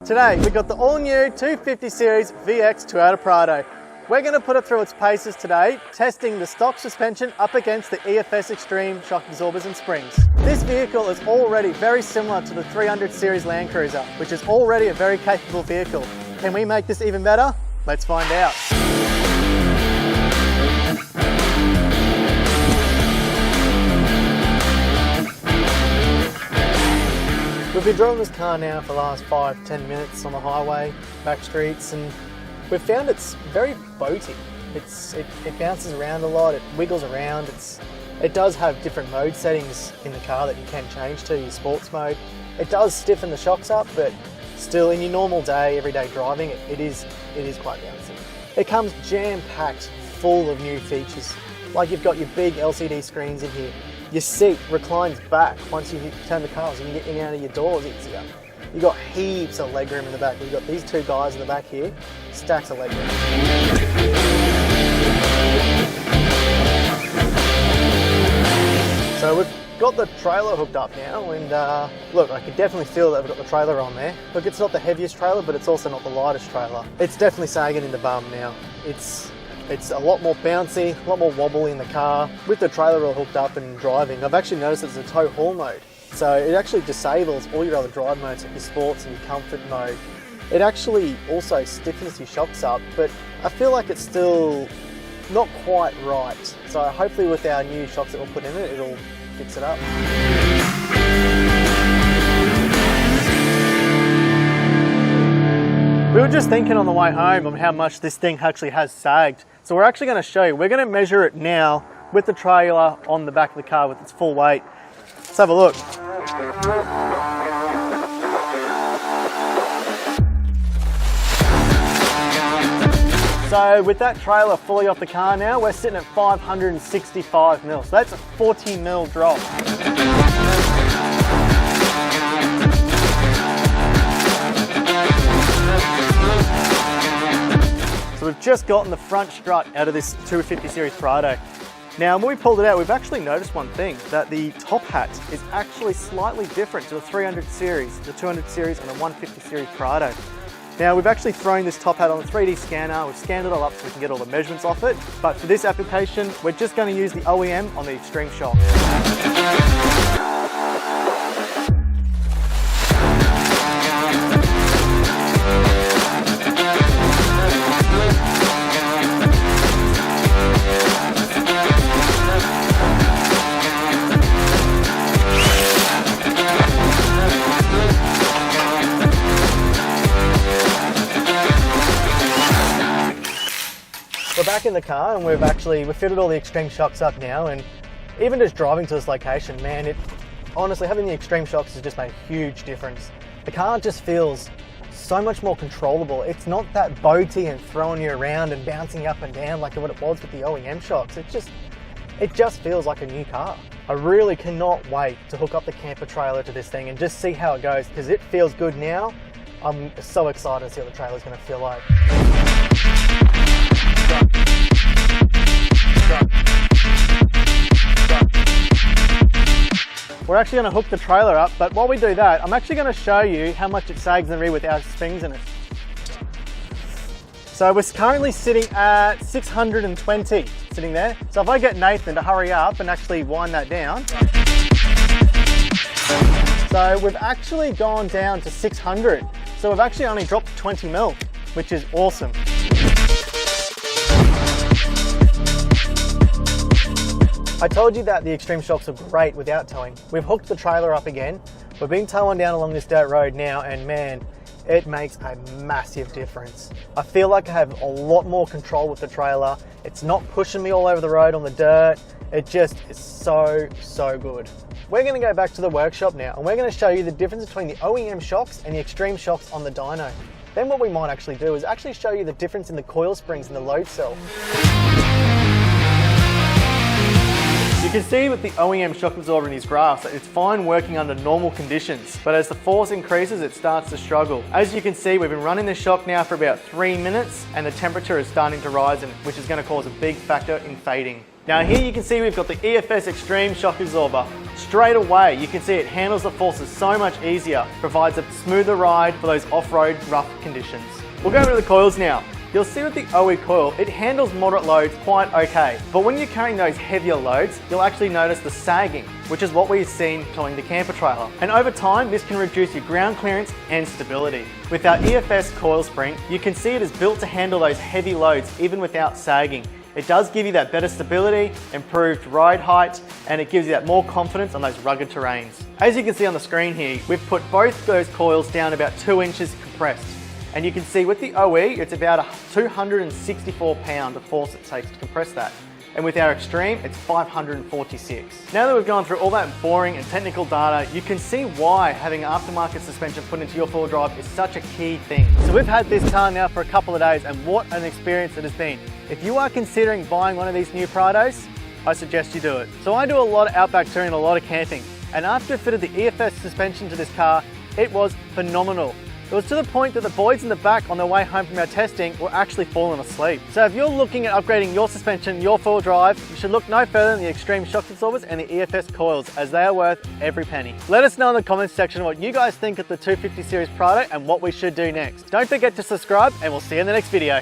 Today we've got the all-new 250 series VX Toyota Prado. We're going to put it through its paces today, testing the stock suspension up against the EFS Extreme shock absorbers and springs. This vehicle is already very similar to the 300 series Land Cruiser, which is already a very capable vehicle. Can we make this even better? Let's find out. We've been driving this car now for the last 5-10 minutes on the highway, back streets, and we've found it's very boaty. It bounces around a lot, it wiggles around, it does have different mode settings in the car that you can change to, your sports mode. It does stiffen the shocks up, but still in your normal day, everyday driving, it is quite bouncy. It comes jam-packed full of new features. Like you've got your big LCD screens in here. Your seat reclines back once you turn the car, so you can get in and out of your doors easier. You've got heaps of legroom in the back. We've got these two guys in the back here, stacks of legroom. So we've got the trailer hooked up now, and look, I can definitely feel that we've got the trailer on there. Look, it's not the heaviest trailer, but it's also not the lightest trailer. It's definitely sagging in the bum now. It's a lot more bouncy, a lot more wobbly in the car. With the trailer all hooked up and driving, I've actually noticed it's a tow haul mode. So it actually disables all your other drive modes, like your sports and your comfort mode. It actually also stiffens your shocks up, but I feel like it's still not quite right. So hopefully with our new shocks that we'll put in it, it'll fix it up. We were just thinking on the way home on how much this thing actually has sagged. So we're actually going to show you. We're going to measure it now with the trailer on the back of the car with its full weight. Let's have a look. So with that trailer fully off the car now, we're sitting at 565 mil. So that's a 40 mil drop. So we've just gotten the front strut out of this 250 series Prado. Now when we pulled it out, we've actually noticed one thing, that the top hat is actually slightly different to the 300 series, the 200 series and the 150 series Prado. Now we've actually thrown this top hat on the 3D scanner, we've scanned it all up so we can get all the measurements off it, but for this application, we're just going to use the OEM on the Extreme shock. We're back in the car and we've fitted all the Extreme shocks up now, and even just driving to this location, man, honestly, having the Extreme shocks has just made a huge difference. The car just feels so much more controllable. It's not that boaty and throwing you around and bouncing up and down like what it was with the OEM shocks. It just feels like a new car. I really cannot wait to hook up the camper trailer to this thing and just see how it goes, because it feels good now. I'm so excited to see what the trailer's going to feel like. We're actually going to hook the trailer up, but while we do that, I'm actually going to show you how much it sags in the rear without springs in it. So we're currently sitting at 620, sitting there. So if I get Nathan to hurry up and actually wind that down. So we've actually gone down to 600. So we've actually only dropped 20 mil, which is awesome. I told you that the Extreme shocks are great without towing. We've hooked the trailer up again. We've been towing down along this dirt road now, and man, it makes a massive difference. I feel like I have a lot more control with the trailer. It's not pushing me all over the road on the dirt. It just is so good. We're going to go back to the workshop now, and we're going to show you the difference between the OEM shocks and the Extreme shocks on the dyno. Then what we might actually do is actually show you the difference in the coil springs and the load cell. You can see with the OEM shock absorber in his graphs that it's fine working under normal conditions, but as the force increases, it starts to struggle. As you can see, we've been running this shock now for about 3 minutes, and the temperature is starting to rise, which is going to cause a big factor in fading. Now here you can see we've got the EFS Extreme shock absorber. Straight away you can see it handles the forces so much easier, provides a smoother ride for those off-road rough conditions. We'll go over to the coils now. You'll see with the OE coil, it handles moderate loads quite okay. But when you're carrying those heavier loads, you'll actually notice the sagging, which is what we've seen towing the camper trailer. And over time, this can reduce your ground clearance and stability. With our EFS coil spring, you can see it is built to handle those heavy loads even without sagging. It does give you that better stability, improved ride height, and it gives you that more confidence on those rugged terrains. As you can see on the screen here, we've put both those coils down about 2 inches compressed. And you can see with the OE, it's about a 264 pound of force it takes to compress that. And with our Extreme, it's 546. Now that we've gone through all that boring and technical data, you can see why having aftermarket suspension put into your four-wheel drive is such a key thing. So we've had this car now for a couple of days, and what an experience it has been. If you are considering buying one of these new Prados, I suggest you do it. So I do a lot of outback touring and a lot of camping, and after I fitted the EFS suspension to this car, it was phenomenal. It was to the point that the boys in the back on their way home from our testing were actually falling asleep. So if you're looking at upgrading your suspension, your four-wheel drive, you should look no further than the Extreme shock absorbers and the EFS coils, as they are worth every penny. Let us know in the comments section what you guys think of the 250 series Prado and what we should do next. Don't forget to subscribe, and we'll see you in the next video.